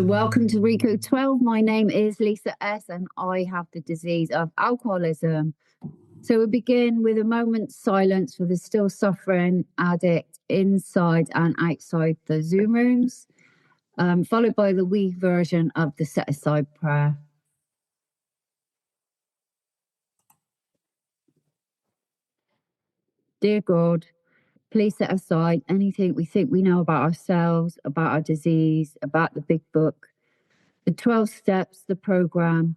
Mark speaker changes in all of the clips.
Speaker 1: Welcome to Reco12. My name is Lisa S. and I have the disease of alcoholism. So we begin with a moment's silence for the still suffering addict inside and outside the Zoom rooms, followed by the wee version of the set-aside prayer. Dear God, please set aside anything we think we know about ourselves, about our disease, about the big book, the 12 steps, the program,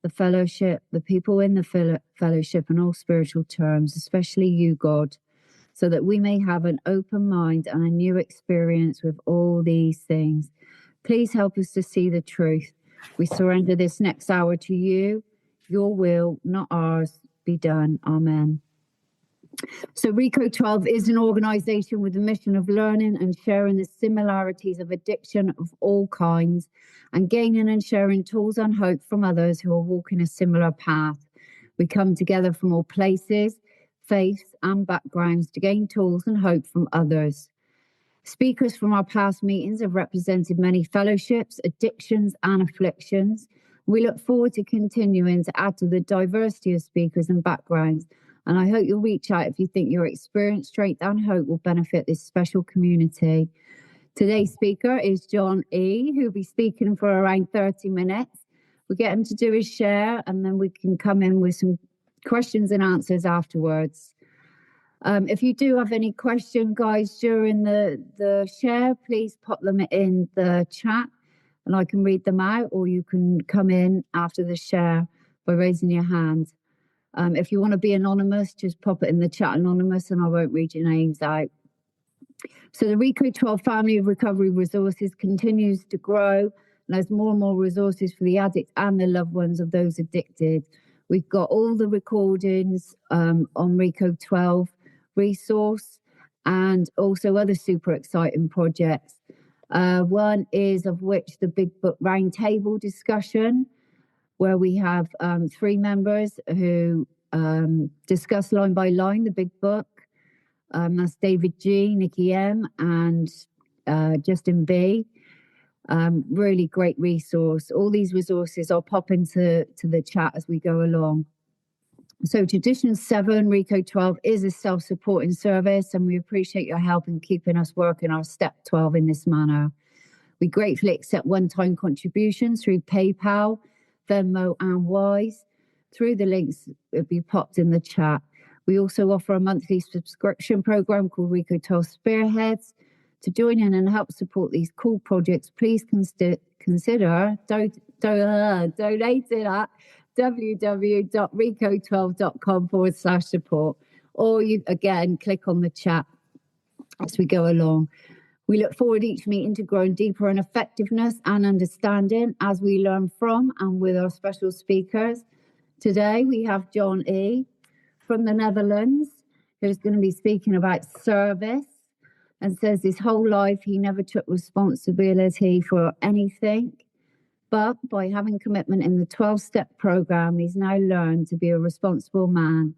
Speaker 1: the fellowship, the people in the fellowship, and all spiritual terms, especially you, God, so that we may have an open mind and a new experience with all these things. Please help us to see the truth. We surrender this next hour to you. Your will, not ours, be done. Amen. So Reco12 is an organization with the mission of learning and sharing the similarities of addiction of all kinds and gaining and sharing tools and hope from others who are walking a similar path. We come together from all places, faiths and backgrounds to gain tools and hope from others. Speakers from our past meetings have represented many fellowships, addictions and afflictions. We look forward to continuing to add to the diversity of speakers and backgrounds. And I hope you'll reach out if you think your experience, strength and hope will benefit this special community. Today's speaker is Jon E, who'll be speaking for around 30 minutes. We'll get him to do his share and then we can come in with some questions and answers afterwards. If you do have any questions, guys, during the share, please pop them in the chat and I can read them out, or you can come in after the share by raising your hand. If you want to be anonymous, just pop it in the chat anonymous and I won't read your names out. So the Reco12 family of recovery resources continues to grow and has more and more resources for the addicts and the loved ones of those addicted. We've got all the recordings on Reco12 resource and also other super exciting projects. One is of which the Big Book Roundtable discussion, where we have 3 members who discuss line by line the big book. That's David G, Nikki M, and Justin B. Really great resource. All these resources I'll pop into the chat as we go along. So Tradition 7, Reco12 is a self-supporting service, and we appreciate your help in keeping us working our Step 12 in this manner. We gratefully accept one-time contributions through PayPal, Venmo and Wise through the links that will be popped in the chat. We also offer a monthly subscription program called Reco12 Spearheads. To join in and help support these cool projects, please consider donating at www.reco12.com/support, or you again click on the chat as we go along. We look forward each meeting to growing deeper in effectiveness and understanding as we learn from and with our special speakers. Today we have Jon E from the Netherlands, who's going to be speaking about service, and says his whole life he never took responsibility for anything. But by having commitment in the 12-step program, he's now learned to be a responsible man,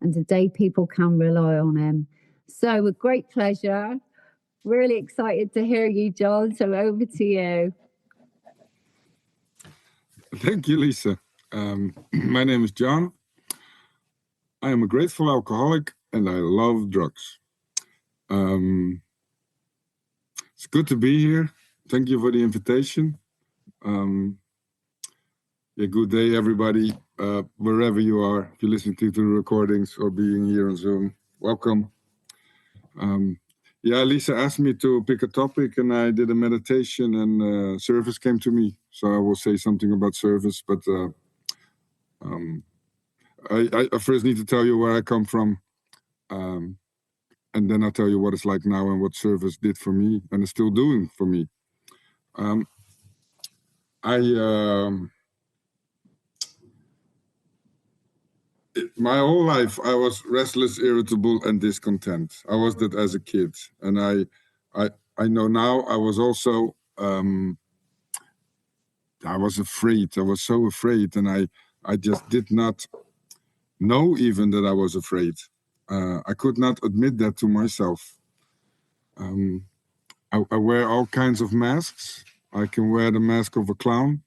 Speaker 1: and today people can rely on him. So with great pleasure, really excited to hear you, Jon. So over to you.
Speaker 2: Thank you, Lisa. My name is Jon. I am a grateful alcoholic and I love drugs. It's good to be here. Thank you for the invitation. Good day, everybody, wherever you are. If you're listening to the recordings or being here on Zoom, welcome. Lisa asked me to pick a topic and I did a meditation and service came to me. So I will say something about service, but I first need to tell you where I come from. And then I'll tell you what it's like now and what service did for me and is still doing for me. My whole life, I was restless, irritable, and discontent. I was that as a kid. And I know now I was also, I was afraid. I was so afraid. And I just did not know even that I was afraid. I could not admit that to myself. I wear all kinds of masks. I can wear the mask of a clown.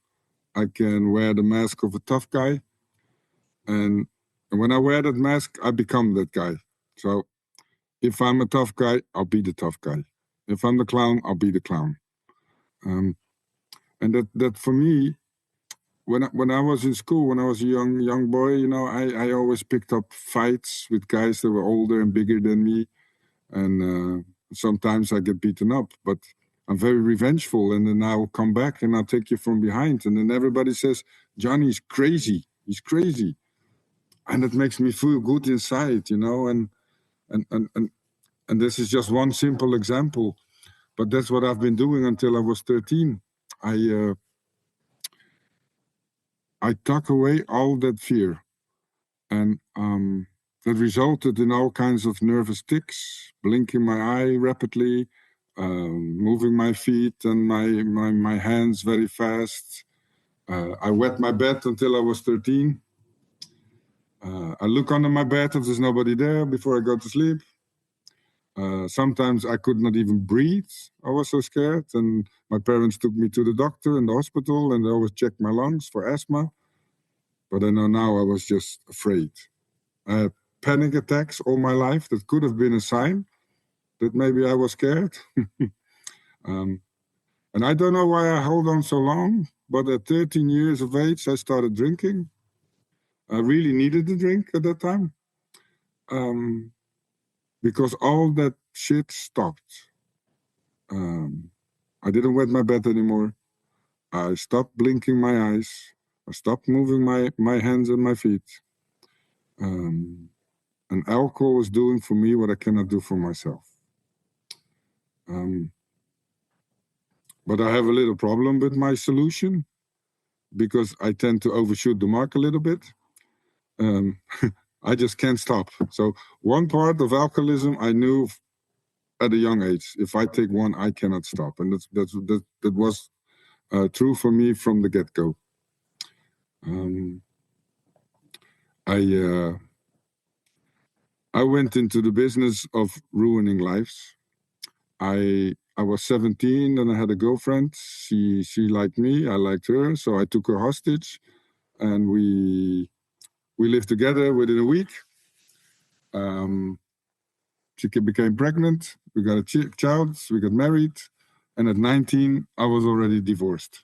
Speaker 2: I can wear the mask of a tough guy. And when I wear that mask, I become that guy. So if I'm a tough guy, I'll be the tough guy. If I'm the clown, I'll be the clown. And that for me, when I was in school, when I was a young boy, you know, I always picked up fights with guys that were older and bigger than me. And sometimes I get beaten up, but I'm very revengeful. And then I'll come back and I'll take you from behind. And then everybody says, Johnny's crazy. He's crazy. And it makes me feel good inside, you know. And this is just one simple example, but that's what I've been doing until I was 13. I tuck away all that fear, and that resulted in all kinds of nervous tics, blinking my eye rapidly, moving my feet and my hands very fast. I wet my bed until I was 13. I look under my bed if there's nobody there before I go to sleep. Sometimes I could not even breathe. I was so scared. And my parents took me to the doctor in the hospital, and they always checked my lungs for asthma. But I know now I was just afraid. I had panic attacks all my life. That could have been a sign that maybe I was scared. And I don't know why I hold on so long, but at 13 years of age, I started drinking. I really needed the drink at that time. Because all that shit stopped. I didn't wet my bed anymore. I stopped blinking my eyes. I stopped moving my hands and my feet. And alcohol is doing for me what I cannot do for myself. But I have a little problem with my solution because I tend to overshoot the mark a little bit. I just can't stop. So one part of alcoholism I knew at a young age. If I take one, I cannot stop, and that was true for me from the get-go. I went into the business of ruining lives. I was 17 and I had a girlfriend. She liked me, I liked her, so I took her hostage, and we lived together within a week. She became pregnant. We got a child. We got married, and at 19, I was already divorced,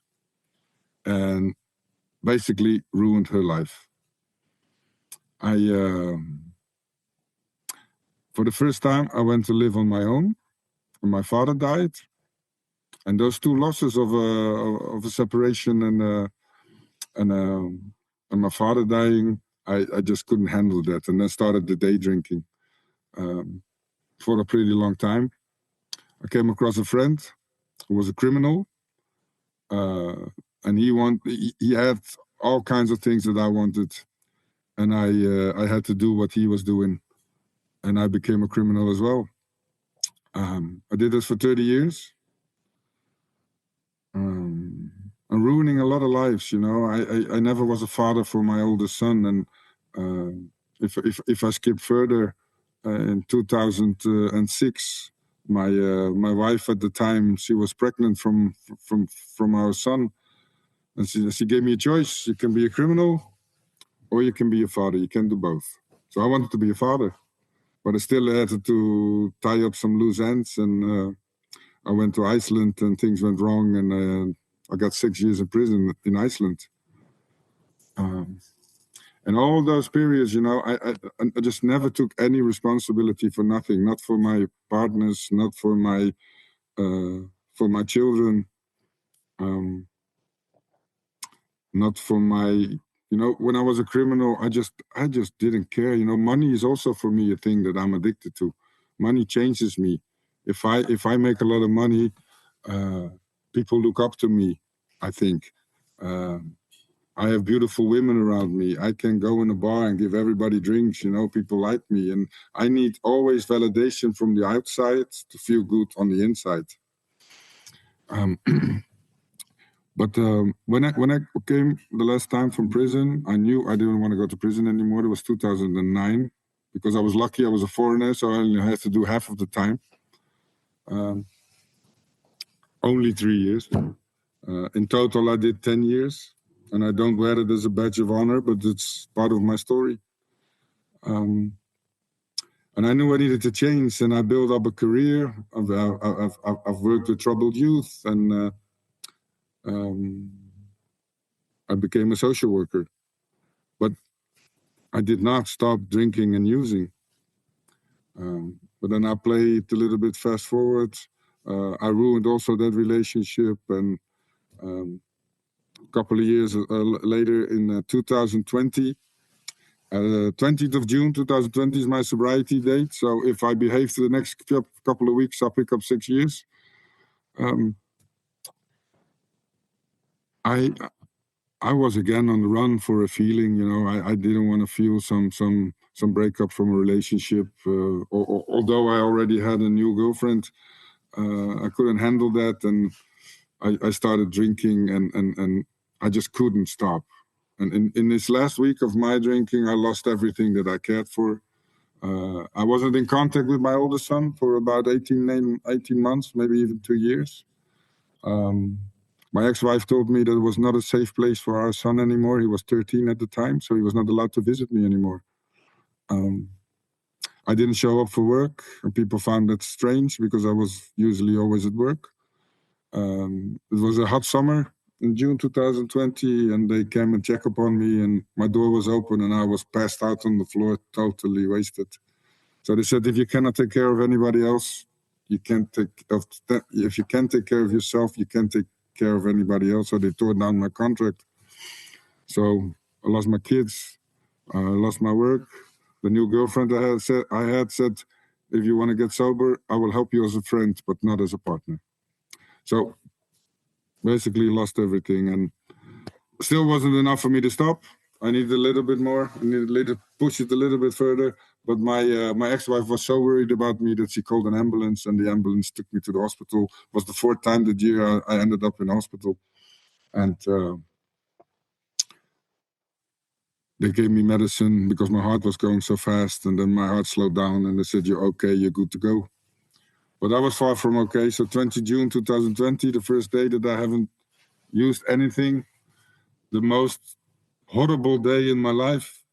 Speaker 2: and basically ruined her life. For the first time, I went to live on my own. And my father died, and those two losses of a separation and my father dying, I just couldn't handle that, and then started the day drinking for a pretty long time. I came across a friend who was a criminal, and he had all kinds of things that I wanted, and I had to do what he was doing, and I became a criminal as well. I did this for 30 years. I'm ruining a lot of lives, you know. I never was a father for my oldest son, and if I skip further, in 2006, my wife at the time, she was pregnant from our son, and she gave me a choice: you can be a criminal, or you can be a father. You can do both. So I wanted to be a father, but I still had to tie up some loose ends, and I went to Iceland and things went wrong, and I got 6 years in prison in Iceland. And all those periods, you know, I just never took any responsibility for nothing, not for my partners, not for my children, not for my, you know, when I was a criminal, I just didn't care. You know, money is also for me a thing that I'm addicted to. Money changes me. If I make a lot of money, people look up to me, I think. I have beautiful women around me. I can go in a bar and give everybody drinks, you know, people like me. And I need always validation from the outside to feel good on the inside. But when I came the last time from prison, I knew I didn't want to go to prison anymore. It was 2009, because I was lucky. I was a foreigner, so I only had to do half of the time. Only 3 years. In total, I did 10 years, and I don't wear it as a badge of honor, but it's part of my story. And I knew I needed to change, and I built up a career. I've worked with troubled youth, and I became a social worker. But I did not stop drinking and using. But then I played a little bit fast forward. I ruined also that relationship, and a couple of years later, in 2020, 20th of June 2020 is my sobriety date. So if I behave for the next couple of weeks, I'll pick up 6 years. I was again on the run for a feeling, you know. I didn't want to feel some breakup from a relationship. Although I already had a new girlfriend, I couldn't handle that, and I started drinking, and I just couldn't stop. And in this last week of my drinking, I lost everything that I cared for. I wasn't in contact with my oldest son for about 18 months, maybe even 2 years. My ex-wife told me that it was not a safe place for our son anymore. He was 13 at the time, so he was not allowed to visit me anymore. I didn't show up for work, and people found that strange because I was usually always at work. It was a hot summer in June 2020, and they came and checked upon me, and my door was open, and I was passed out on the floor, totally wasted. So they said, if you cannot take care of anybody else, you can't if you can't take care of yourself, you can't take care of anybody else. So they tore down my contract. So I lost my kids, I lost my work. The new girlfriend I had said, if you want to get sober, I will help you as a friend, but not as a partner. So basically lost everything, and still wasn't enough for me to stop. I needed a little bit more. I needed to push it a little bit further. But my ex-wife was so worried about me that she called an ambulance, and the ambulance took me to the hospital. It was the 4th time that year I ended up in hospital. And they gave me medicine because my heart was going so fast, and then my heart slowed down, and they said, you're okay, you're good to go. But I was far from okay. So 20 June 2020, the first day that I haven't used anything, the most horrible day in my life.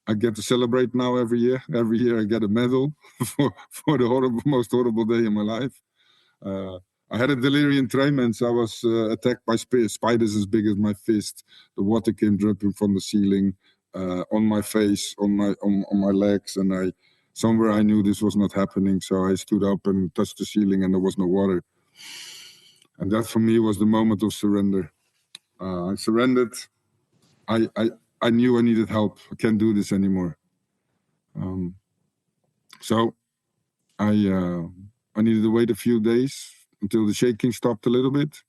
Speaker 2: I get to celebrate now every year. Every year I get a medal for the most horrible day in my life. I had a delirium tremens. I was attacked by spiders as big as my fist. The water came dripping from the ceiling on my face, on my legs, and somewhere I knew this was not happening. So I stood up and touched the ceiling, and there was no water. And that for me was the moment of surrender. I surrendered. I knew I needed help. I can't do this anymore. So I needed to wait a few days until the shaking stopped a little bit.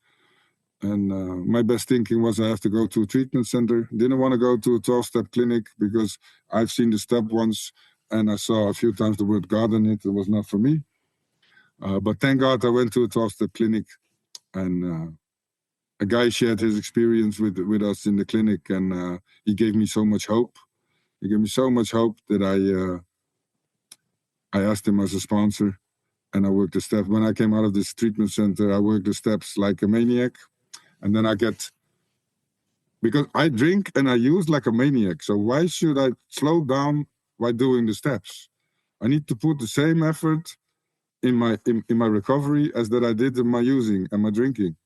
Speaker 2: And my best thinking was I have to go to a treatment center. Didn't want to go to a 12-step clinic because I've seen the step once and I saw a few times the word God in it. It was not for me. But thank God I went to a 12-step clinic, and a guy shared his experience with us in the clinic, and he gave me so much hope. He gave me so much hope that I asked him as a sponsor, and I worked the steps. When I came out of this treatment center, I worked the steps like a maniac, and then because I drink and I use like a maniac. So why should I slow down while doing the steps? I need to put the same effort in my recovery as that I did in my using and my drinking.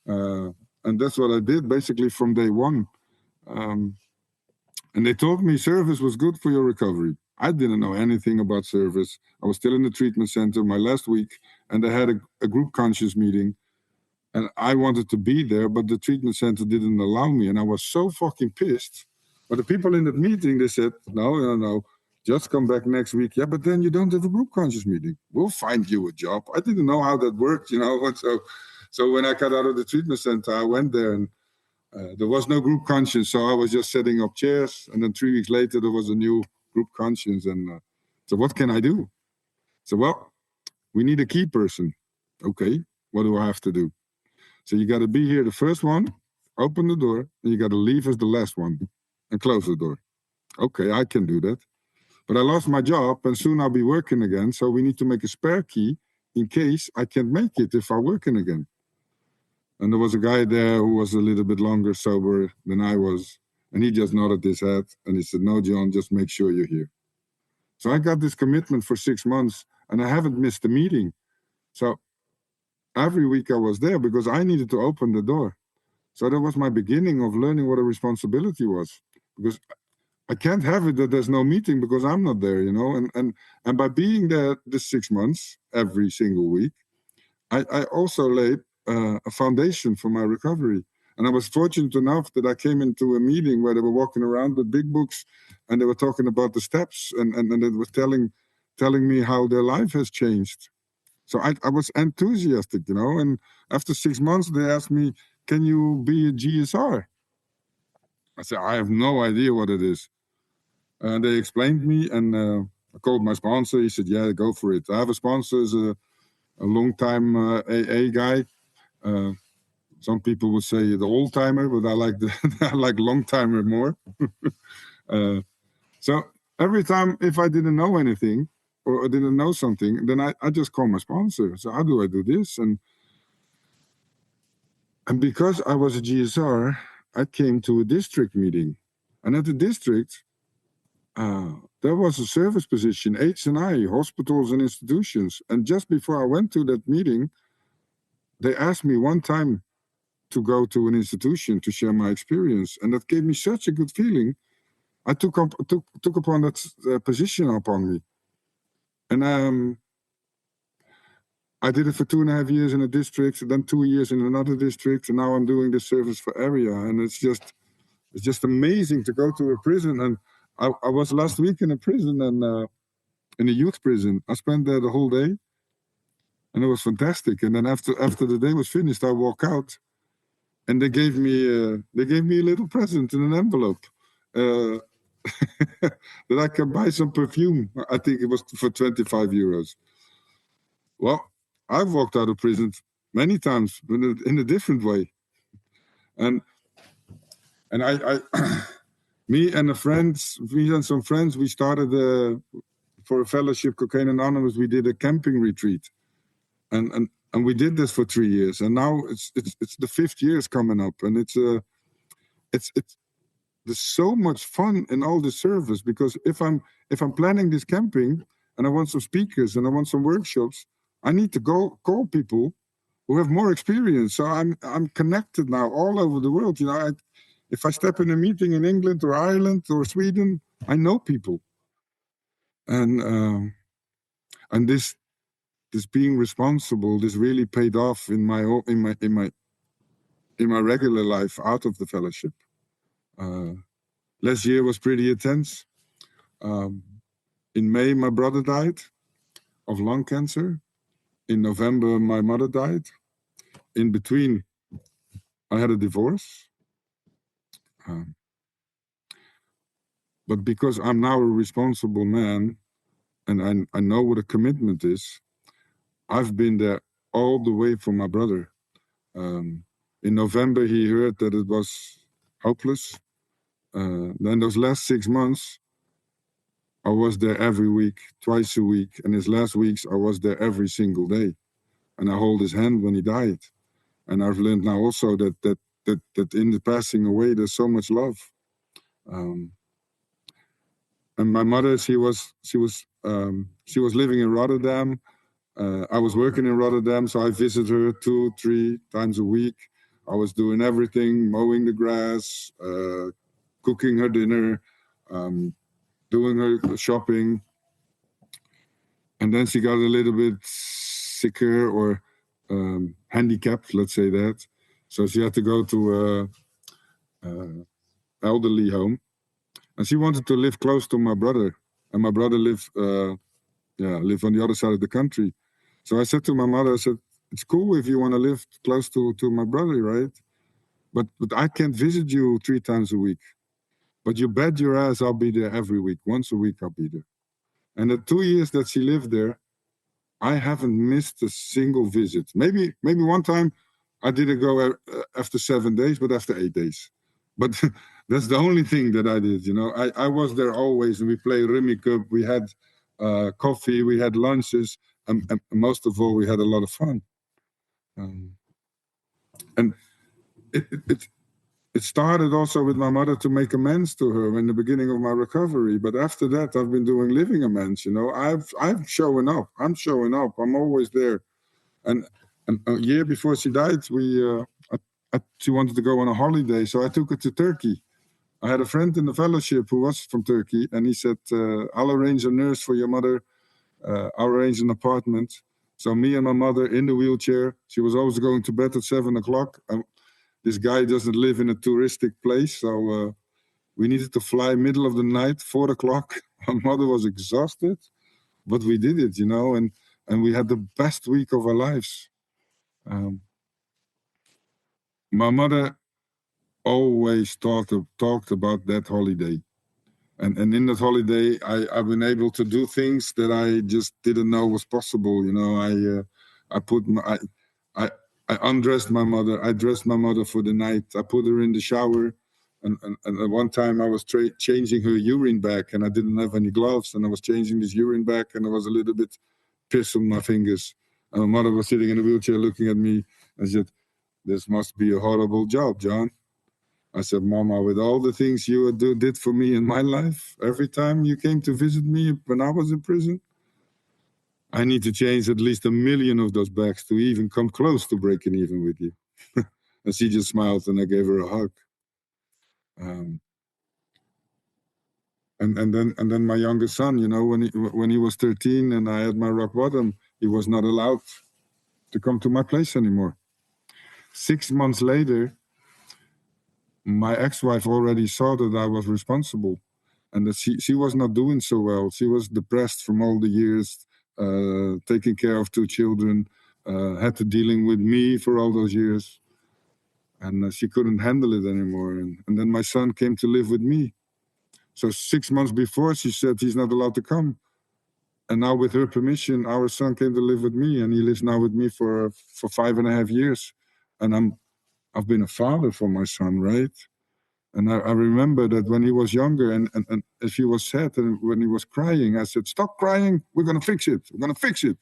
Speaker 2: And that's what I did basically from day one. And they told me service was good for your recovery. I didn't know anything about service. I was still in the treatment center my last week, and they had a group conscious meeting, and I wanted to be there, but the treatment center didn't allow me, and I was so fucking pissed. But the people in that meeting, they said, no, just come back next week. Yeah, but then you don't have a group conscious meeting. We'll find you a job. I didn't know how that worked, you know. So when I got out of the treatment center, I went there, and there was no group conscience, so I was just setting up chairs. And then 3 weeks later, there was a new group conscience. And so what can I do? So, well, we need a key person. Okay, what do I have to do? So you got to be here the first one, open the door, and you got to leave as the last one and close the door. Okay, I can do that. But I lost my job, and soon I'll be working again. So we need to make a spare key in case I can't make it if I'm working again. And there was a guy there who was a little bit longer sober than I was. And he just nodded his head and he said, "No, Jon, just make sure you're here." So I got this commitment for 6 months and I haven't missed a meeting. So every week I was there because I needed to open the door. So that was my beginning of learning what a responsibility was. Because I can't have it that there's no meeting because I'm not there, you know. And by being there this 6 months, every single week, I also laid a foundation for my recovery. And I was fortunate enough that I came into a meeting where they were walking around with big books and they were talking about the steps and it was telling me how their life has changed. So I was enthusiastic, you know, and after 6 months they asked me, "Can you be a GSR?" I said, "I have no idea what it is." And they explained me and I called my sponsor. He said, "Yeah, go for it." I have a sponsor, is a long-time AA guy. Some people would say the old-timer, but I like I like long-timer more. So every time if I didn't know anything or I didn't know something, then I just call my sponsor. So how do I do this? And because I was a GSR, I came to a district meeting. And at the district, there was a service position, H&I, hospitals and institutions. And just before I went to that meeting, they asked me one time to go to an institution to share my experience. And that gave me such a good feeling. I took upon that position upon me. And I did it for 2.5 years in a district, then 2 years in another district, and now I'm doing this service for area. And it's just amazing to go to a prison. And I was last week in a prison and in a youth prison. I spent there the whole day, and it was fantastic. And then after the day was finished, I walk out, and they gave me a little present in an envelope that I can buy some perfume. I think it was for 25 euros. Well, I've walked out of prison many times, but in a different way. And I me and some friends, we started for a fellowship, Cocaine Anonymous. We did a camping retreat, and we did this for 3 years. And now it's the 5th year is coming up, and it's there's so much fun in all this service, because if I'm planning this camping and I want some speakers and I want some workshops, I need to call people who have more experience. So I'm connected now all over the world. You know, if I step in a meeting in England or Ireland or Sweden, I know people. And this being responsible, this really paid off in my regular life out of the fellowship. Last year was pretty intense. In May, my brother died of lung cancer. In November, my mother died. In between, I had a divorce. But because I'm now a responsible man and I know what a commitment is, I've been there all the way for my brother. In November, he heard that it was hopeless. Then those last 6 months, I was there every week, twice a week. And his last weeks, I was there every single day. And I hold his hand when he died. And I've learned now also that in the passing away, there's so much love. And my mother, she was living in Rotterdam. I was working in Rotterdam, so I visit her 2-3 times a week. I was doing everything, mowing the grass, cooking her dinner, doing her shopping. And then she got a little bit sicker or handicapped, let's say that. So she had to go to an elderly home. And she wanted to live close to my brother. And my brother lived on the other side of the country. So I said to my mother, I said, it's cool if you want to live close to my brother, right? But I can't visit you 3 times a week. But you bet your ass I'll be there every week. Once a week I'll be there. And the 2 years that she lived there, I haven't missed a single visit. Maybe one time I didn't go after 7 days, but after 8 days. But that's the only thing that I did, you know. I was there always, and we played Rummy Cup. We had coffee, we had lunches, and most of all, we had a lot of fun. And it started also with my mother to make amends to her in the beginning of my recovery. But after that, I've been doing living amends. You know, I'm showing up. I'm showing up. I'm always there. And a year before she died, she wanted to go on a holiday, so I took her to Turkey. I had a friend in the fellowship who was from Turkey, and he said, "I'll arrange a nurse for your mother. I'll arrange an apartment." So me and my mother in the wheelchair. She was always going to bed at 7:00. This guy doesn't live in a touristic place, so we needed to fly middle of the night, 4:00. My mother was exhausted, but we did it, you know, and we had the best week of our lives. My mother always talked about that holiday. And in that holiday, I've been able to do things that I just didn't know was possible. You know, I undressed my mother. I dressed my mother for the night. I put her in the shower. And at one time I was changing her urine bag, and I didn't have any gloves, and I was changing this urine bag, and I was a little bit pissed on my fingers. And my mother was sitting in a wheelchair looking at me and said, "This must be a horrible job, Jon." I said, "Mama, with all the things you did for me in my life, every time you came to visit me when I was in prison, I need to change at least 1 million of those bags to even come close to breaking even with you." And she just smiled, and I gave her a hug. And then my youngest son, you know, when he was 13 and I had my rock bottom, he was not allowed to come to my place anymore. 6 months later, my ex-wife already saw that I was responsible, and that she was not doing so well. She was depressed from all the years, taking care of 2 children, had to dealing with me for all those years, and she couldn't handle it anymore. And then my son came to live with me. So 6 months before, she said he's not allowed to come. And now with her permission, our son came to live with me, and he lives now with me for 5.5 years. And I've been a father for my son, right? And I remember that when he was younger, and if he was sad and when he was crying, I said, "Stop crying, we're gonna fix it, we're gonna fix it."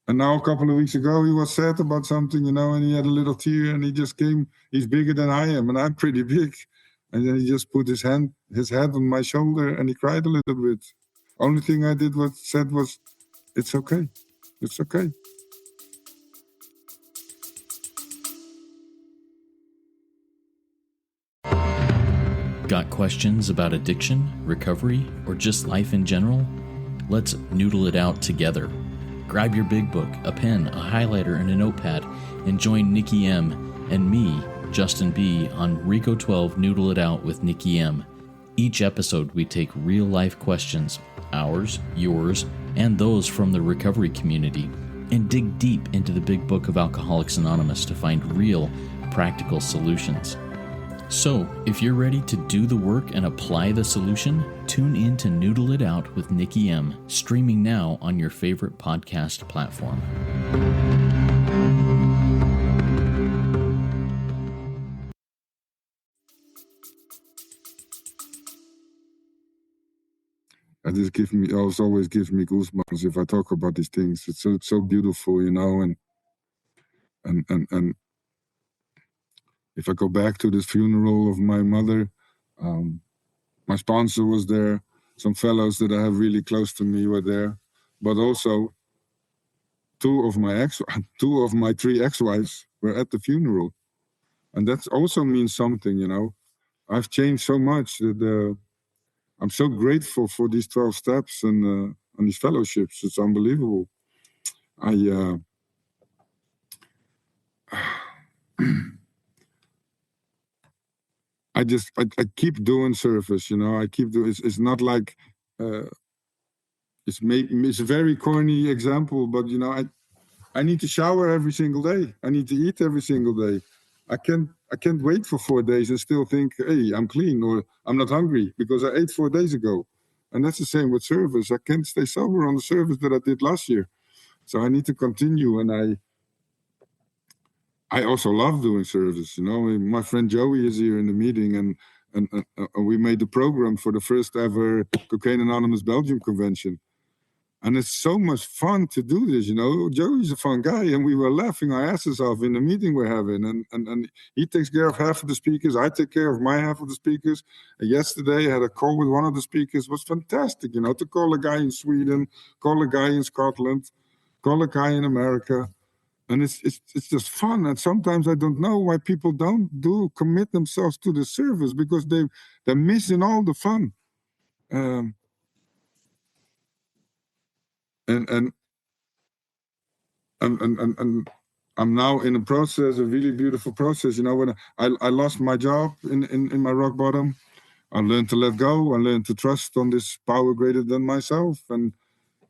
Speaker 2: And now a couple of weeks ago, he was sad about something, you know, and he had a little tear, and he just came. He's bigger than I am, and I'm pretty big. And then he just put his head on my shoulder, and he cried a little bit. Only thing I said was, "It's okay, it's okay."
Speaker 3: Got questions about addiction, recovery, or just life in general? Let's noodle it out together. Grab your big book, a pen, a highlighter, and a notepad, and join Nikki M and me, Justin B, on Reco12 Noodle It Out with Nikki M. Each episode, we take real-life questions, ours, yours, and those from the recovery community, and dig deep into the big book of Alcoholics Anonymous to find real, practical solutions. So, if you're ready to do the work and apply the solution, tune in to Noodle It Out with Nikki M, streaming now on your favorite podcast platform.
Speaker 2: It always gives me goosebumps if I talk about these things. It's so beautiful, you know, and if I go back to this funeral of my mother, my sponsor was there. Some fellows that I have really close to me were there, but also two of my 3 ex-wives were at the funeral, and that also means something, you know. I've changed so much that I'm so grateful for these 12 steps and these fellowships. It's unbelievable. I keep doing service, you know. I keep doing. It's not like it's a very corny example, but you know, I need to shower every single day. I need to eat every single day. I can't wait for 4 days and still think, hey, I'm clean or I'm not hungry because I ate 4 days ago. And that's the same with service. I can't stay sober on the service that I did last year. So I need to continue, and I also love doing service. You know, my friend Joey is here in the meeting, and we made the program for the first ever Cocaine Anonymous Belgium convention. And it's so much fun to do this, you know. Joey's a fun guy, and we were laughing our asses off in the meeting we're having. And he takes care of half of the speakers. I take care of my half of the speakers. And yesterday I had a call with one of the speakers. It was fantastic, you know, to call a guy in Sweden, call a guy in Scotland, call a guy in America. And it's just fun. And sometimes I don't know why people don't commit themselves to the service, because they're missing all the fun. And I'm now in a process, a really beautiful process. You know, when I lost my job in my rock bottom, I learned to let go. I learned to trust on this power greater than myself, and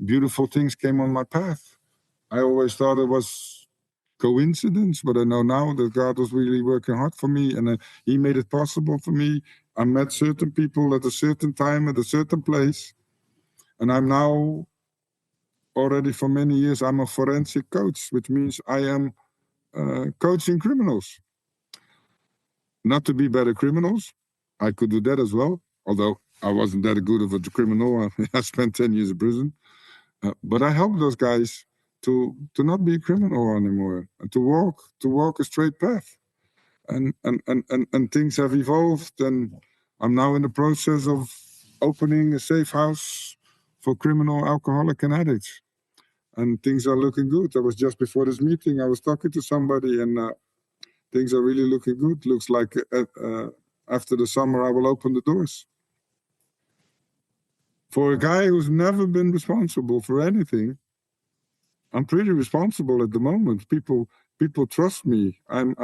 Speaker 2: beautiful things came on my path. I always thought it was coincidence, but I know now that God was really working hard for me, and he made it possible for me. I met certain people at a certain time, at a certain place, and I'm now already for many years, I'm a forensic coach, which means I am coaching criminals. Not to be better criminals. I could do that as well, although I wasn't that good of a criminal. I spent 10 years in prison. But I help those guys to not be a criminal anymore, and to walk a straight path. And things have evolved, and I'm now in the process of opening a safe house for criminal, alcoholic, and addicts. And things are looking good. I was just before this meeting, I was talking to somebody, and things are really looking good. Looks like after the summer, I will open the doors. For a guy who's never been responsible for anything, I'm pretty responsible at the moment. People trust me. I'm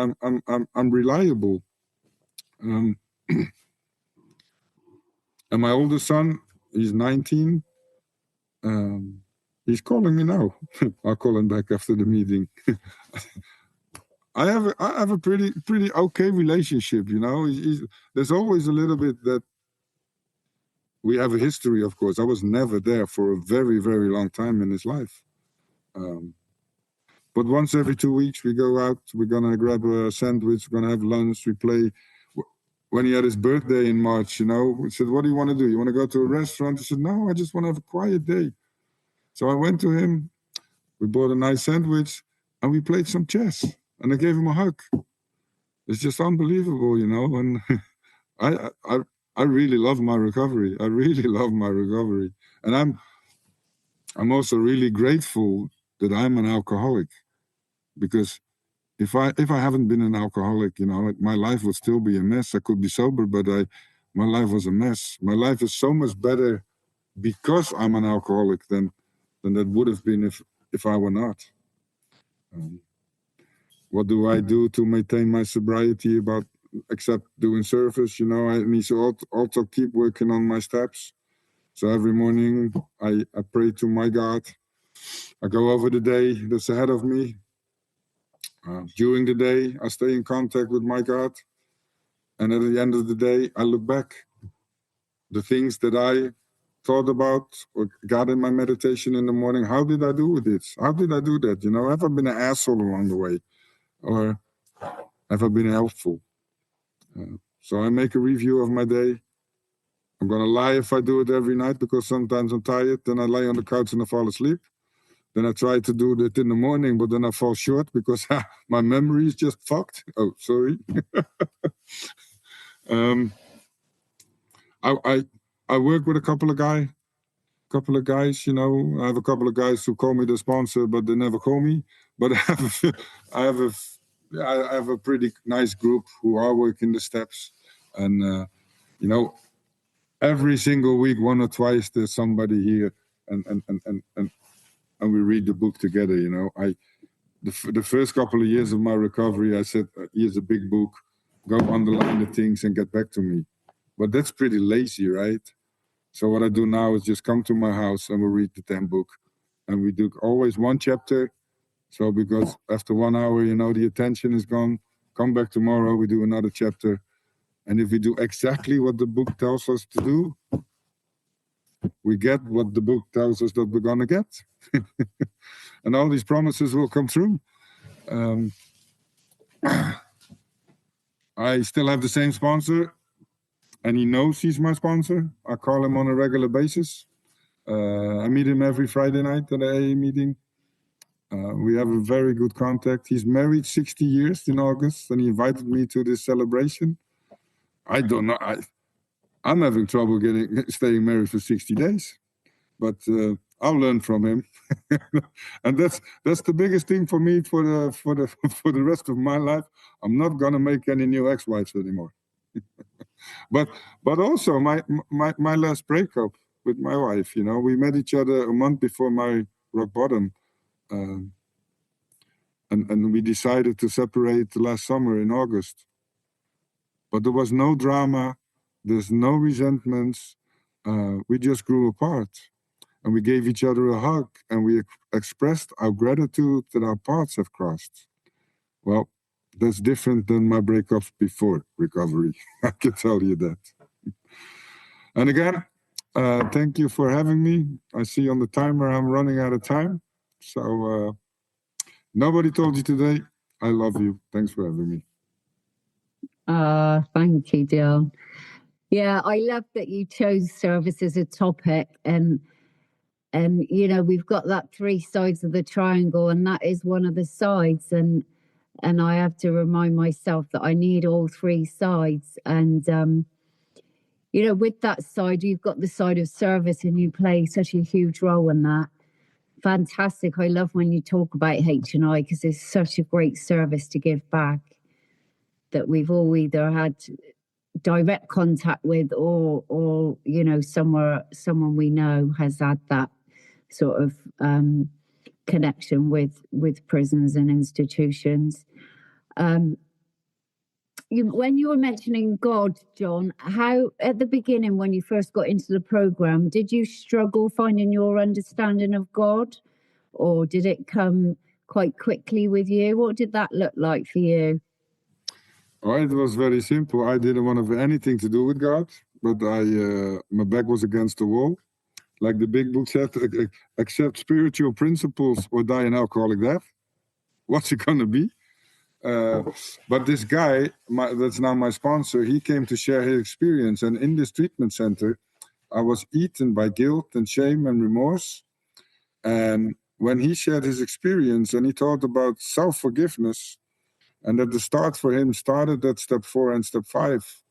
Speaker 2: reliable. And my oldest son, he's 19. He's calling me now. I'll call him back after the meeting. I have a pretty okay relationship, you know. There's always a little bit that we have a history, of course. I was never there for a very, very long time in his life. But once every 2 weeks we go out, we're gonna grab a sandwich, we're gonna have lunch, we play. When he had his birthday in March, you know, we said, what do you want to do? You want to go to a restaurant? He said, no, I just want to have a quiet day. So I went to him, we bought a nice sandwich, and we played some chess. And I gave him a hug. It's just unbelievable, you know. And I really love my recovery. I really love my recovery. And I'm also really grateful that I'm an alcoholic, because if I haven't been an alcoholic, you know, my life would still be a mess. I could be sober, but my life was a mess. My life is so much better because I'm an alcoholic than that would have been if I were not. What do I do to maintain my sobriety except doing service? You know, I need to also keep working on my steps. So every morning I pray to my God. I go over the day that's ahead of me. During the day, I stay in contact with my God. And at the end of the day, I look back. The things that I thought about or got in my meditation in the morning, how did I do with this? How did I do that? You know, have I been an asshole along the way? Or have I been helpful? So I make a review of my day. I'm going to lie if I do it every night, because sometimes I'm tired. Then I lay on the couch and I fall asleep. Then I try to do that in the morning, but then I fall short because my memory is just fucked. Oh, sorry. I work with a couple of guys, you know. I have a couple of guys who call me the sponsor, but they never call me. But I have a pretty nice group who are working the steps, and you know, every single week, 1 or twice, there's somebody here, and we read the book together. You know, the first couple of years of my recovery, I said, here's a big book, go underline the things and get back to me. But that's pretty lazy, right? So what I do now is just come to my house and we read the 10 book, and we do always one chapter. So because after 1 hour, you know, the attention is gone. Come back tomorrow, we do another chapter. And if we do exactly what the book tells us to do, we get what the book tells us that we're going to get. And all these promises will come true. I still have the same sponsor, and he knows he's my sponsor. I call him on a regular basis. I meet him every Friday night at the AA meeting. We have a very good contact. He's married 60 years in August, and he invited me to this celebration. I don't know. I'm having trouble staying married for 60 days, but I'll learn from him. And that's the biggest thing for me for the rest of my life. I'm not gonna make any new ex-wives anymore. but also my last breakup with my wife, we met each other a month before my rock bottom, and we decided to separate last summer in August. But there was no drama, there's no resentments. We just grew apart, and we gave each other a hug, and we expressed our gratitude that our paths have crossed. Well, that's different than my breakups before recovery. I can tell you that. And again, thank you for having me. I see on the timer I'm running out of time. So nobody told you today, I love you. Thanks for having me.
Speaker 1: Thank you, Jon. Yeah, I love that you chose service as a topic, and we've got that 3 sides of the triangle, and that is one of the sides, and I have to remind myself that I need all 3 sides. And with that side, you've got the side of service, and you play such a huge role in that. Fantastic. I love when you talk about H&I, because it's such a great service to give back that we've all either had direct contact with or someone we know has had that sort of connection with prisons and institutions. When you were mentioning God, Jon, how at the beginning when you first got into the program, did you struggle finding your understanding of God, or did it come quite quickly with you? What did that look like for you?
Speaker 2: Oh, it was very simple. I didn't want to have anything to do with God, but my back was against the wall. Like the big book said, accept spiritual principles or die an alcoholic death. What's it going to be? But this guy, that's now my sponsor, he came to share his experience. And in this treatment center, I was eaten by guilt and shame and remorse. And when he shared his experience and he talked about self-forgiveness, and at the start for him started at step 4 and step 5,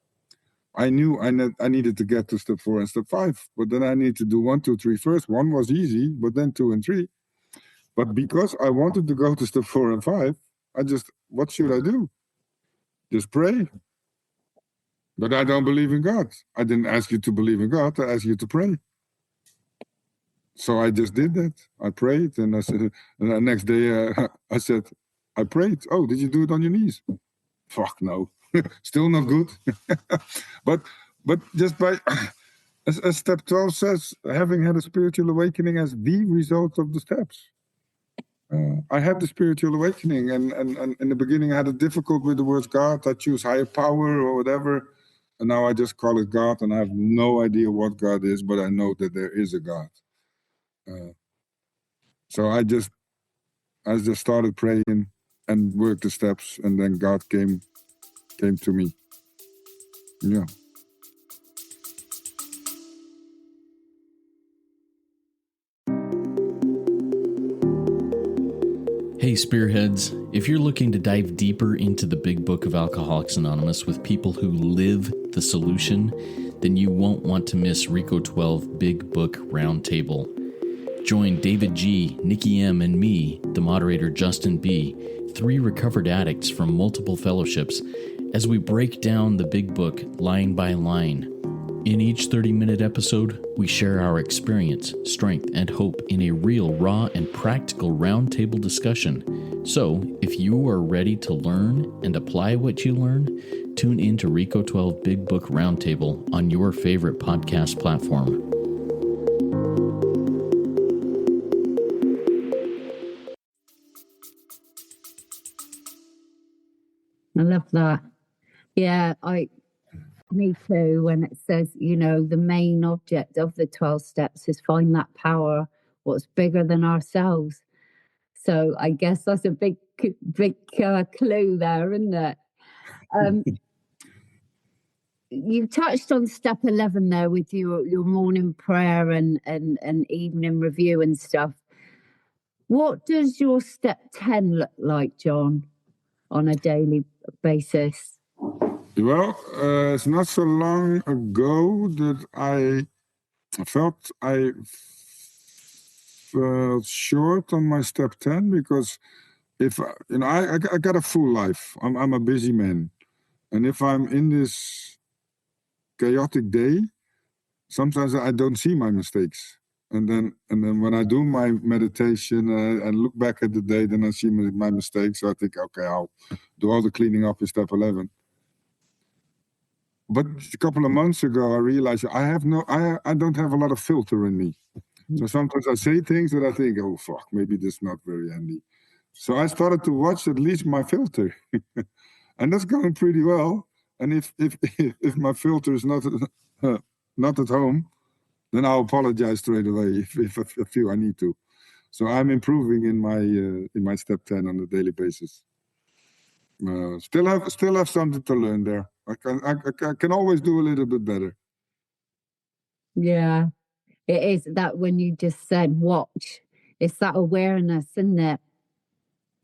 Speaker 2: I knew I needed to get to step 4 and step 5, but then I needed to do 1, 2, 3 first. 1 was easy, but then 2 and 3. But because I wanted to go to step 4 and 5, what should I do? Just pray. But I don't believe in God. I didn't ask you to believe in God. I asked you to pray. So I just did that. I prayed, and I said, and the next day I said, I prayed. Oh, did you do it on your knees? Fuck no. Still not good. but just by, as step 12 says, having had a spiritual awakening as the result of the steps. I had the spiritual awakening, and in the beginning I had it difficult with the words God. I choose higher power or whatever, and now I just call it God, and I have no idea what God is, but I know that there is a God. So I just started praying and worked the steps, and then God came to me. Yeah.
Speaker 3: Hey Spearheads, if you're looking to dive deeper into the big book of Alcoholics Anonymous with people who live the solution, then you won't want to miss Reco12 Big Book Roundtable. Join David G, Nikki M, and me, the moderator Justin B, 3 recovered addicts from multiple fellowships, as we break down the big book line by line. In each 30-minute episode, we share our experience, strength, and hope in a real, raw, and practical roundtable discussion. So, if you are ready to learn and apply what you learn, tune in to Reco12 Big Book Roundtable on your favorite podcast platform.
Speaker 1: I love that. Yeah, me too. When it says, the main object of the 12 steps is find that power, what's bigger than ourselves. So I guess that's a big clue there, isn't it? you touched on step 11 there with your morning prayer and evening review and stuff. What does your step 10 look like, Jon, on a daily basis?
Speaker 2: Well, it's not so long ago that I felt short on my step 10, because if I got a full life. I'm a busy man, and if I'm in this chaotic day, sometimes I don't see my mistakes. And then when I do my meditation and look back at the day, then I see my mistakes. So I think, okay, I'll do all the cleaning up in step 11. But a couple of months ago, I realized I don't have a lot of filter in me. So sometimes I say things that I think, oh fuck, maybe this is not very handy. So I started to watch at least my filter, and that's going pretty well. And if my filter is not at home, then I'll apologize straight away if I feel I need to. So I'm improving in my step 10 on a daily basis. Still have something to learn there. I can always do a little bit better.
Speaker 1: Yeah, it is that when you just said watch, it's that awareness, isn't it?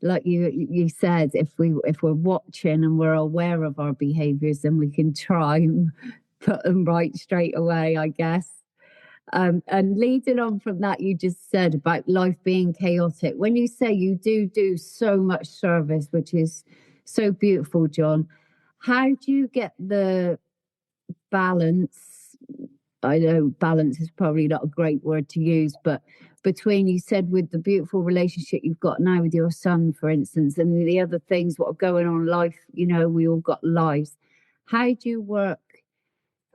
Speaker 1: Like you said, if we're watching and we're aware of our behaviors, then we can try and put them right straight away, I guess. And leading on from that, you just said about life being chaotic. When you say you do so much service, which is so beautiful, Jon, how do you get the balance? I know balance is probably not a great word to use, but between, you said, with the beautiful relationship you've got now with your son, for instance, and the other things what are going on in life, we all got lives. How do you work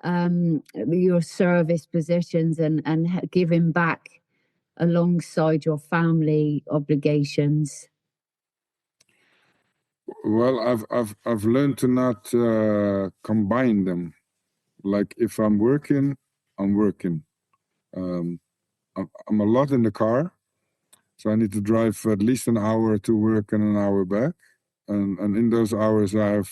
Speaker 1: your service positions and giving back alongside your family obligations?
Speaker 2: Well, I've learned to not combine them. Like if I'm working, I'm working. I'm a lot in the car, so I need to drive for at least an hour to work and an hour back. And in those hours, I have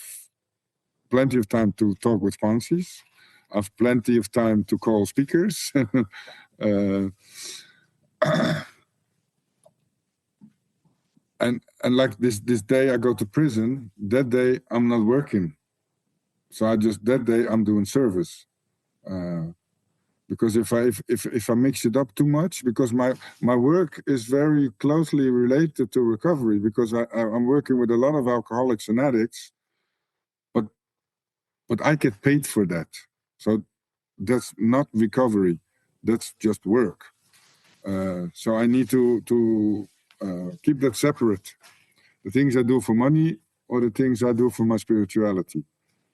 Speaker 2: plenty of time to talk with sponsors. I have plenty of time to call speakers. And like this day I go to prison, that day I'm not working. So that day I'm doing service. Because if I mix it up too much, because my work is very closely related to recovery, because I'm working with a lot of alcoholics and addicts, but I get paid for that. So that's not recovery, that's just work. So I need to keep that separate. The things I do for money or the things I do for my spirituality.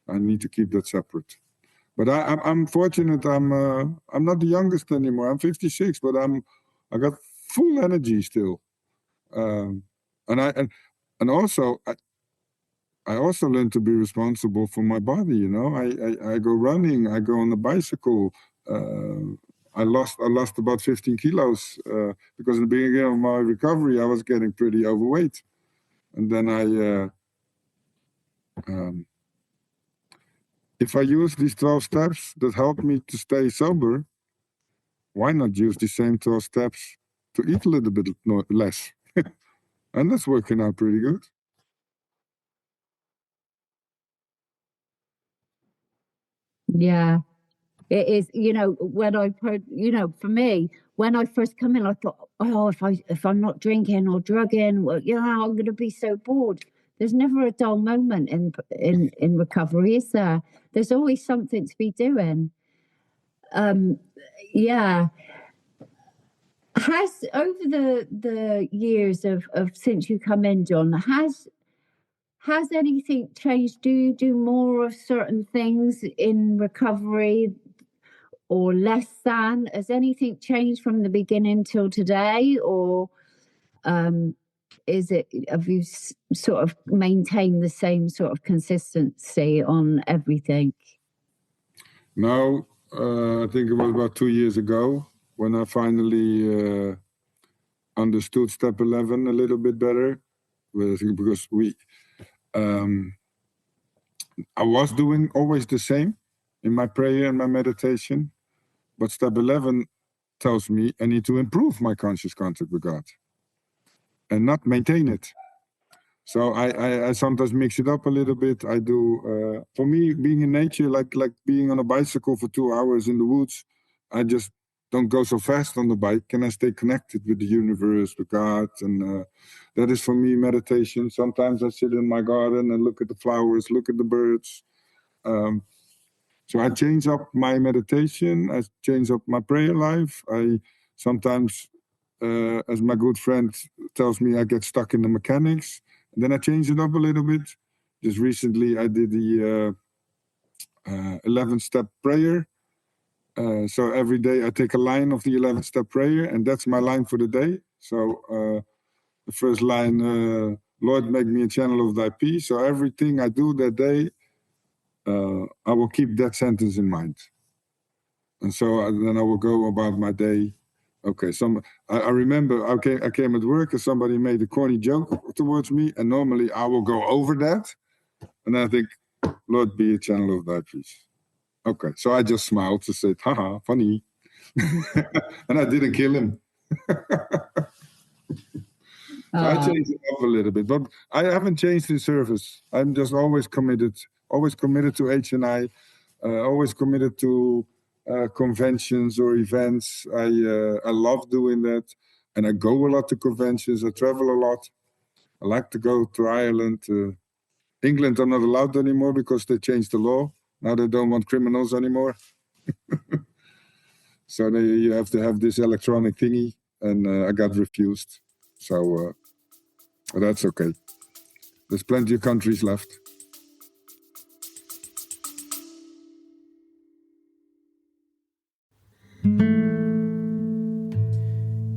Speaker 2: I need to keep that separate. But I'm fortunate. I'm not the youngest anymore. I'm 56, but I got full energy still. And also I also learned to be responsible for my body. I go running. I go on the bicycle. I lost about 15 kilos because in the beginning of my recovery I was getting pretty overweight, and then if I use these 12 steps that help me to stay sober, why not use the same 12 steps to eat a little bit less? And that's working out pretty good.
Speaker 1: Yeah, it is. When I've heard, for me, when I first come in, I thought, oh, if I'm not drinking or drugging, well, I'm going to be so bored. There's never a dull moment in recovery, is there? There's always something to be doing. Yeah. Has over the years of since you come in, Jon, has anything changed? Do you do more of certain things in recovery or less than? Has anything changed from the beginning till today, or have you sort of maintained the same sort of consistency on everything?
Speaker 2: No, I think it was about 2 years ago when I finally understood step 11 a little bit better, because I was doing always the same. in my prayer and my meditation. But step 11 tells me I need to improve my conscious contact with God and not maintain it. So I sometimes mix it up a little bit. I do, for me, being in nature, like being on a bicycle for 2 hours in the woods, I just don't go so fast on the bike, and I stay connected with the universe, with God, and that is for me meditation. Sometimes I sit in my garden and look at the flowers, look at the birds. So I change up my meditation, I change up my prayer life. I sometimes, as my good friend tells me, I get stuck in the mechanics. And then I change it up a little bit. Just recently I did the 11-step prayer. So every day I take a line of the 11-step prayer, and that's my line for the day. So the first line, Lord, make me a channel of thy peace. So everything I do that day, I will keep that sentence in mind. And so then I will go about my day. Okay, I remember I came at work and somebody made a corny joke towards me, and normally I will go over that. And I think, Lord, be a channel of thy peace. Okay, so I just smiled to say, haha, funny. And I didn't kill him. So I changed it up a little bit, but I haven't changed in service. I'm just always committed to H&I, always committed to conventions or events. I love doing that, and I go a lot to conventions. I travel a lot. I like to go to Ireland. England are not allowed anymore because they changed the law. Now they don't want criminals anymore. So you have to have this electronic thingy, and I got refused. So that's okay. There's plenty of countries left.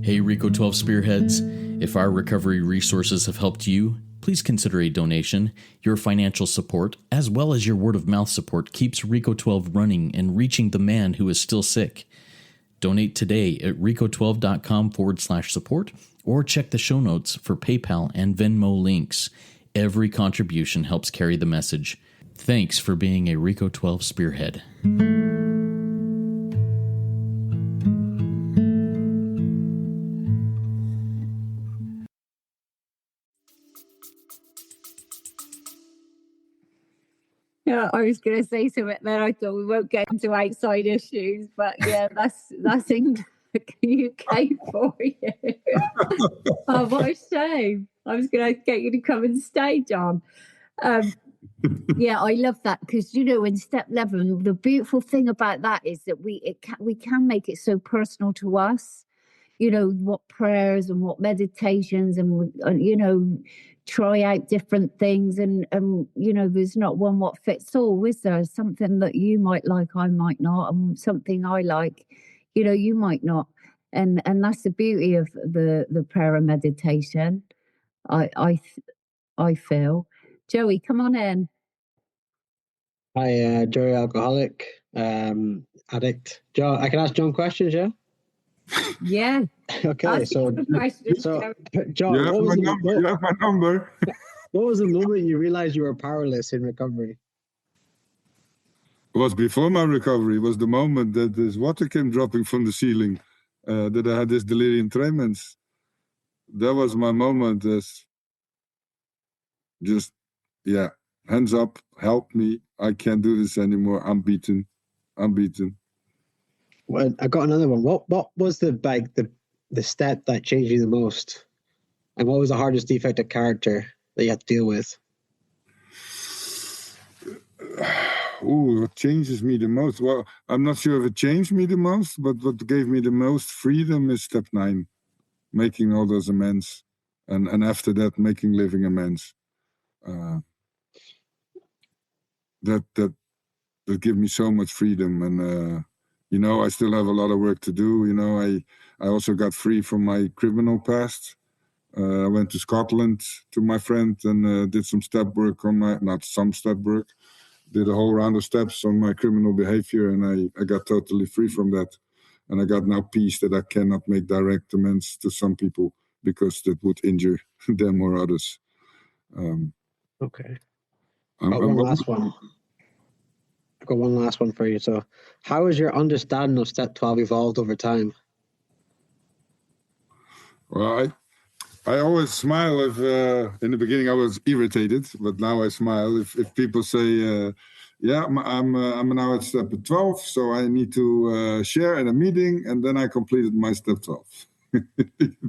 Speaker 3: Hey Reco12 Spearheads, if our recovery resources have helped you, please consider a donation. Your financial support, as well as your word of mouth support, keeps Reco12 running and reaching the man who is still sick. Donate today at reco12.com/support or check the show notes for PayPal and Venmo links. Every contribution helps carry the message. Thanks for being a Reco12 Spearhead.
Speaker 1: Yeah, I was going to say something then. I thought we won't get into outside issues, but yeah, that's in the UK for you. Oh, what a shame! I was going to get you to come and stay, Jon. Yeah, I love that because in step 11, the beautiful thing about that is that we can make it so personal to us. What prayers and what meditations and try out different things and there's not one what fits all, is there? Something that you might like, I might not, and something I like, you might not, and that's the beauty of the prayer and meditation. I feel. Joey, come on in.
Speaker 4: Hi, Joey, alcoholic, addict. Jon, I can ask Jon questions, yeah?
Speaker 1: Yeah.
Speaker 4: Okay, so Jon,
Speaker 2: you have my number.
Speaker 4: What was the moment you realized you were powerless in recovery?
Speaker 2: It was before my recovery. It was the moment that this water came dropping from the ceiling, that I had this delirium tremens. That was my moment. Hands up, help me. I can't do this anymore. I'm beaten.
Speaker 4: Well, I got another one. What was the step that changed you the most? And what was the hardest defect of character that you had to deal with?
Speaker 2: What changes me the most? Well, I'm not sure if it changed me the most, but what gave me the most freedom is step 9, making all those amends. And after that, making living amends. That give me so much freedom. And, I still have a lot of work to do. I also got free from my criminal past. I went to Scotland to my friend and did some step work did a whole round of steps on my criminal behavior, and I got totally free from that. And I got now peace that I cannot make direct amends to some people because that would injure them or others.
Speaker 4: Okay. One last one. I've got one last one for you. So, how has your understanding of step 12 evolved over time?
Speaker 2: Well, I always smile if in the beginning I was irritated, but now I smile if people say, "Yeah, I'm now at step 12, so I need to share in a meeting," and then I completed my step 12. You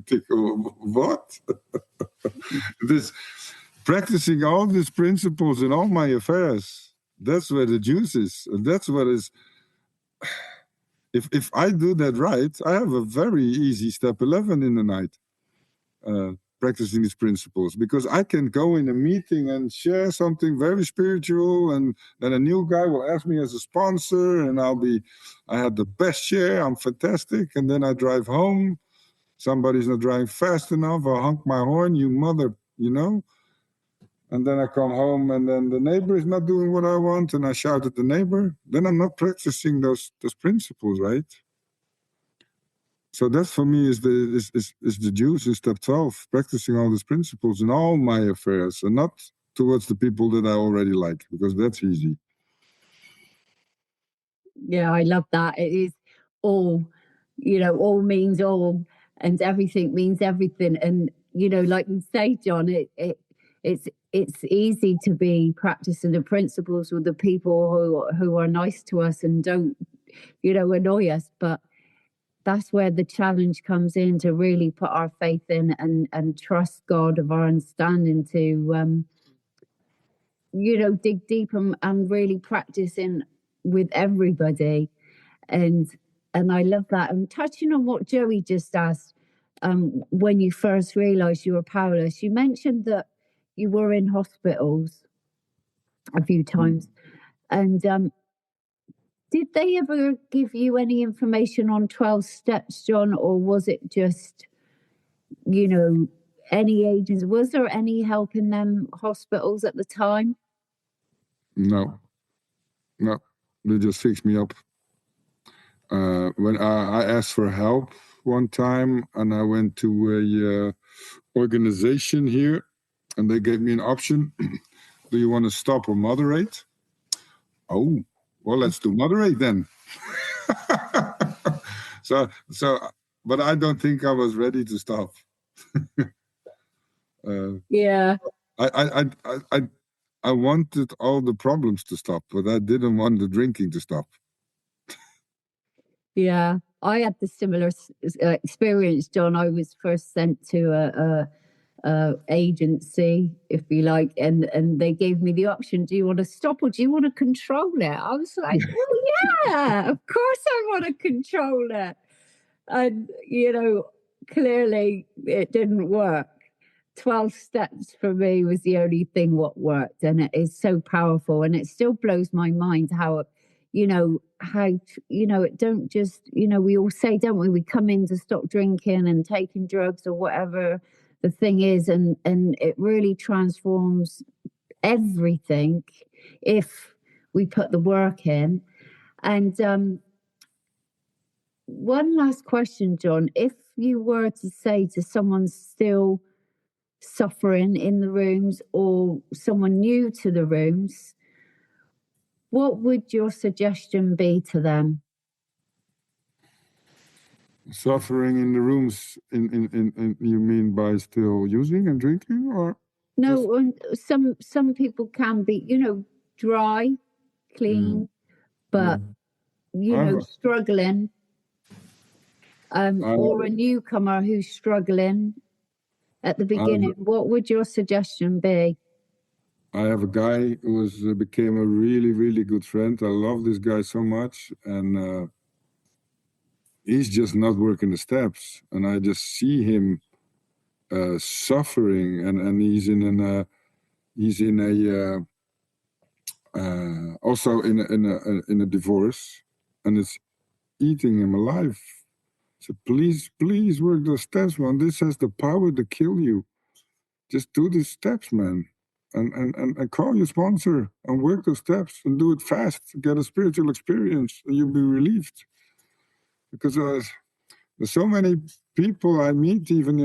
Speaker 2: think, what? This practicing all these principles in all my affairs. That's where the juice is, and that's what is. If I do that right, I have a very easy step 11 in the night. Practicing these principles, because I can go in a meeting and share something very spiritual, and then a new guy will ask me as a sponsor, and I had the best share, I'm fantastic, and then I drive home, somebody's not driving fast enough, I honk my horn, you mother, and then I come home, and then the neighbor is not doing what I want, and I shout at the neighbor. Then I'm not practicing those principles, right? So that for me is the juice in step 12, practicing all these principles in all my affairs, and not towards the people that I already like, because that's easy.
Speaker 1: Yeah, I love that. It is all, all means all, and everything means everything. And like you say, Jon, it's easy to be practicing the principles with the people who are nice to us and don't, annoy us, but that's where the challenge comes in, to really put our faith in and trust God of our understanding to, dig deep and really practice in with everybody. And I love that. And touching on what Joey just asked, when you first realised you were powerless, you mentioned that you were in hospitals a few times. And did they ever give you any information on 12 steps, Jon, or was it just, any agents? Was there any help in them hospitals at the time?
Speaker 2: No, they just fixed me up. When I asked for help one time, and I went to a organization here, and they gave me an option. Do you want to stop or moderate? Oh, well, let's do moderate then. So, but I don't think I was ready to stop.
Speaker 1: Yeah.
Speaker 2: I wanted all the problems to stop, but I didn't want the drinking to stop.
Speaker 1: Yeah, I had the similar experience, Jon. I was first sent to a agency, if you like, and they gave me the option: do you want to stop or do you want to control it? I was like, well, yeah, of course I want to control it. And clearly it didn't work. 12 steps for me was the only thing what worked, and it is so powerful, and it still blows my mind how it don't just, we all say, don't we come in to stop drinking and taking drugs or whatever the thing is, and it really transforms everything if we put the work in. And one last question, Jon. If you were to say to someone still suffering in the rooms or someone new to the rooms, what would your suggestion be to them?
Speaker 2: Suffering in the rooms, in you mean by still using and drinking, or?
Speaker 1: No, some people can be, dry, clean, but struggling. Or a newcomer who's struggling at the beginning. What would your suggestion be?
Speaker 2: I have a guy who became a really, really good friend. I love this guy so much, and he's just not working the steps, and I just see him suffering, and he's also in a divorce, and it's eating him alive. So please work those steps, man. This has the power to kill you. Just do the steps, man. And call your sponsor and work those steps and do it fast. Get a spiritual experience, and you'll be relieved. Because there's so many people I meet, even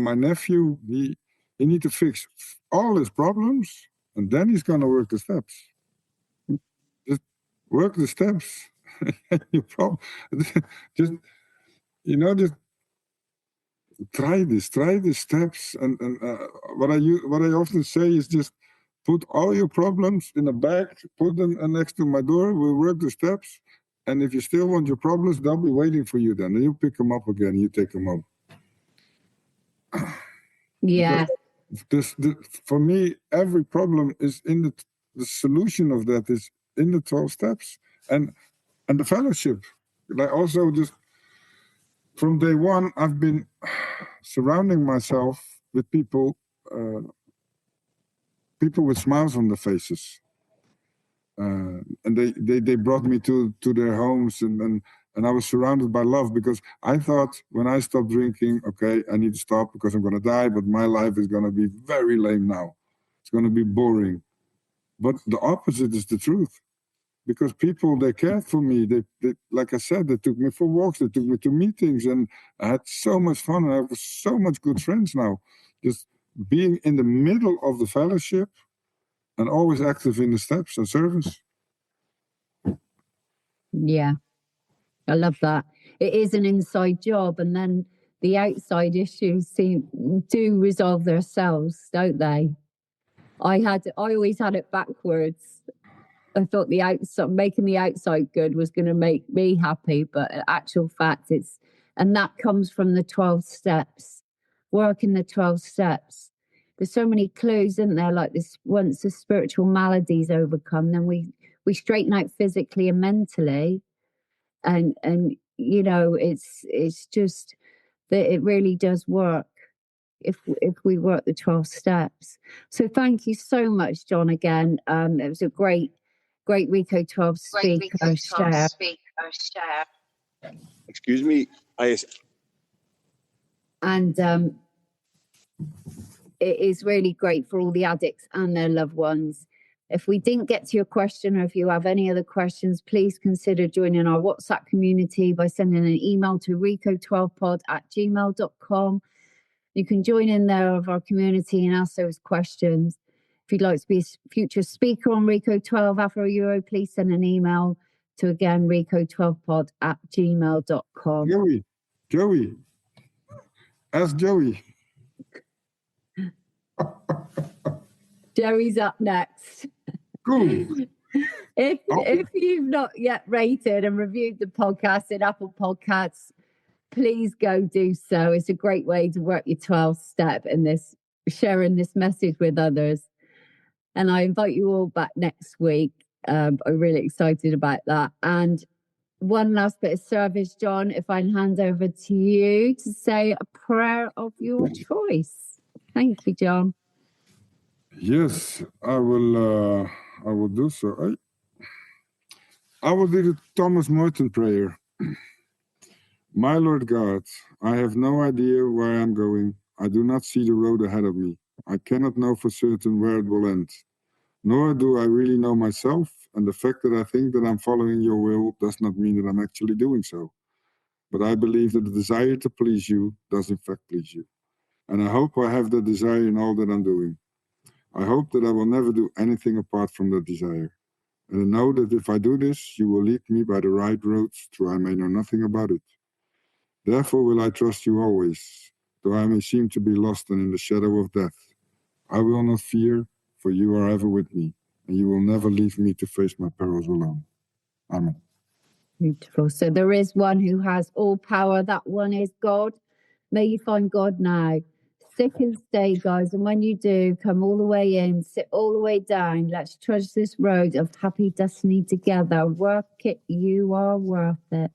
Speaker 2: my nephew, he need to fix all his problems, and then he's gonna work the steps. Work the steps. You just, just try the steps. And what I often say is just put all your problems in a bag, put them next to my door. We'll work the steps. And if you still want your problems, they'll be waiting for you then. And you pick them up again. You take them home.
Speaker 1: Yeah.
Speaker 2: For me, every problem is in the solution of that is in the 12 steps and the fellowship. Like also just from day one, I've been surrounding myself with people with smiles on their faces. And they brought me to their homes and I was surrounded by love because I thought when I stopped drinking, okay, I need to stop because I'm going to die, but my life is going to be very lame now. It's going to be boring. But the opposite is the truth because people, they cared for me. They like I said, they took me for walks, they took me to meetings and I had so much fun and I have so much good friends now. Just being in the middle of the fellowship and always active in the steps and service.
Speaker 1: Yeah. I love that. It is an inside job, and then the outside issues do resolve themselves, don't they? I always had it backwards. I thought making the outside good was going to make me happy, but in actual fact, and that comes from the 12 steps. Working the 12 steps. There's so many clues, isn't there? Like this: once the spiritual maladies overcome, then we straighten out physically and mentally. And it's just that it really does work if we work the 12 steps. So thank you so much, Jon, again. It was a great Reco12 speaker share.
Speaker 5: Excuse me.
Speaker 1: And it is really great for all the addicts and their loved ones. If we didn't get to your question or if you have any other questions, please consider joining our WhatsApp community by sending an email to reco12pod@gmail.com. You can join in there of our community and ask those questions. If you'd like to be a future speaker on Reco12 Afro-Euro, please send an email to, again, reco12pod@gmail.com.
Speaker 2: Joey. Ask Joey.
Speaker 1: Joey's up next.
Speaker 2: Cool.
Speaker 1: If you've not yet rated and reviewed the podcast in Apple Podcasts, please go do so. It's a great way to work your 12 step and sharing this message with others. And I invite you all back next week. I'm really excited about that. And one last bit of service, Jon, if I hand over to you to say a prayer of your choice. Thank you, Jon.
Speaker 2: Yes, I will do so. I will do the Thomas Merton prayer. My Lord God, I have no idea where I'm going. I do not see the road ahead of me. I cannot know for certain where it will end. Nor do I really know myself, and the fact that I think that I'm following your will does not mean that I'm actually doing so. But I believe that the desire to please you does in fact please you. And I hope I have that desire in all that I'm doing. I hope that I will never do anything apart from that desire. And I know that if I do this, you will lead me by the right roads, though I may know nothing about it. Therefore will I trust you always, though I may seem to be lost and in the shadow of death. I will not fear, for you are ever with me, and you will never leave me to face my perils alone. Amen.
Speaker 1: Beautiful. So there is one who has all power. That one is God. May you find God now. Stick and stay, guys. And when you do, come all the way in, sit all the way down. Let's trudge this road of happy destiny together. Work it. You are worth it.